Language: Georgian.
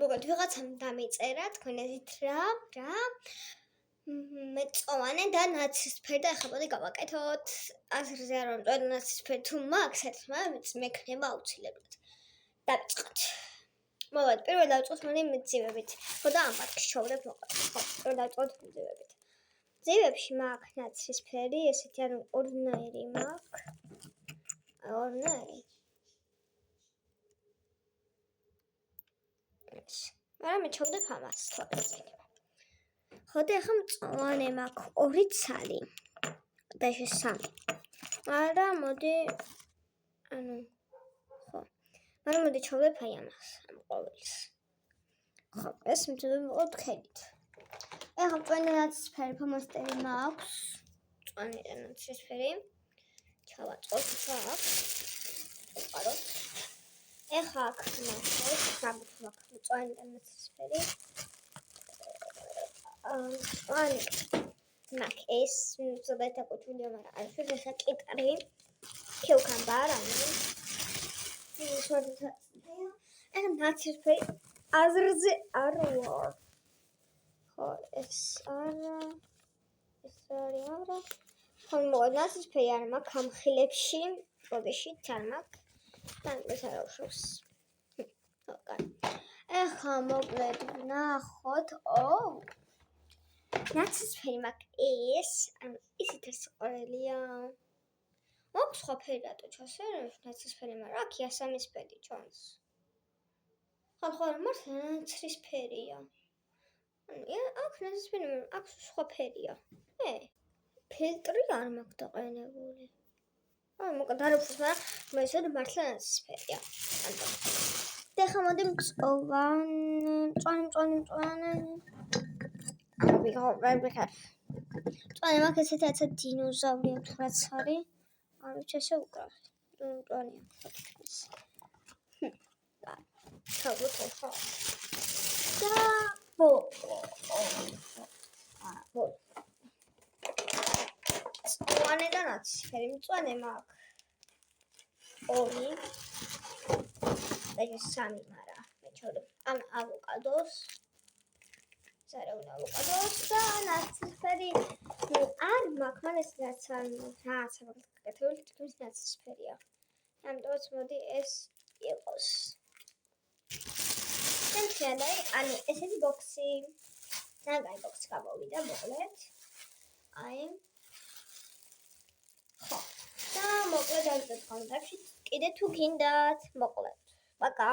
მოგეთ ვიღაცამ დამეწერა თქვენ ესეთ რა მეწოვანე და ნაცისფერი და ახლა მოდი გავაკეთოთ აზრზე რომ ნაცისფერი თუ მაქვს ერთმა მექნება აუცილებლად დავიწყოთ მოვად პირველ დავიწყოთ მოდი მძივებით ხო და ამ პარკში ჩავდებ მოყავთ ხო პირველ დავიწყოთ მძივებით მძივებში მაქვს ნაცისფერი ესეთი ანუ ორნაირი მაქვს ორნაირი მაგრამ მე ჩავდებ ამას თორემ ხო და ახლა მწოვანე მაქვს 2 ცალი და ეს 3 არა მოდი ანუ ხო მაგრამ მოდი ჩავდებ აი ამას ამ ყოველს ხო ეს მძივები ვქენით ახლა მწვანე ნაცისფერი ფლომასტერი მაქვს მწვანე ნაცისფერი ჩავაწყოთ აქ ვყაროთ ახლა აქ ნახოთ გამოვაქ მწვანე ნაცისფერი მაკ ეს ზოგადად აკუთვნილია მაგრამ არ ვიცი ხა კიტრი კიუკამბარი ის ვარდა ეს ნაცისფერი აზრზე არ ვარ ხო ეს არა ხო ნაცისფერი არ მაქვს ამ ხილებში პროდეში არ მაქვს და ეს არ უშავს ეხლა მოკლედ ვნახოთ ნაცისფერი მაქვს ეს ანუ ისეთ სიყვარელია მაქვს სხვა ფერი რატო ჩასერევ ნაცისფერი მაგრამ აქ იასამისფერი ჩანს ხო მართლა ნაცისფერია ანუ აქ ნაცისფერი აქ სხვა ფერია ფილტრი არ მაქვს დაყენებული მოკლედ არ ვფიქრობ მაგრამ მე ისე მართლა ნაცისფერია და ხა მოდი მწვანე მწვანე მაქვს ესეთი დინოზავრი აქვს რაც არის არ ვიცი ესე უკრავს მწვანეა ჩავუწყო და მწვანე და ნაცისფერი მწვანე მაქვს 2 და ეს 3 მაგრამ მე ჩავდებ ამ ავოკადოს ავოკადოს და ნაცისფერი არ მაქვს მაგრამ ეს რაც გაკეთებული თითქმის ნაცისფერია ამიტომაც მოდი ეს იყოს და ანუ ესეთი ბოქსი ნაგაი ბოქსი გამოვიდა მოკლედ აი ხო და მოკლედ ამ კონტაქტში კიდე თუ გინდათ მოკლედ პაკა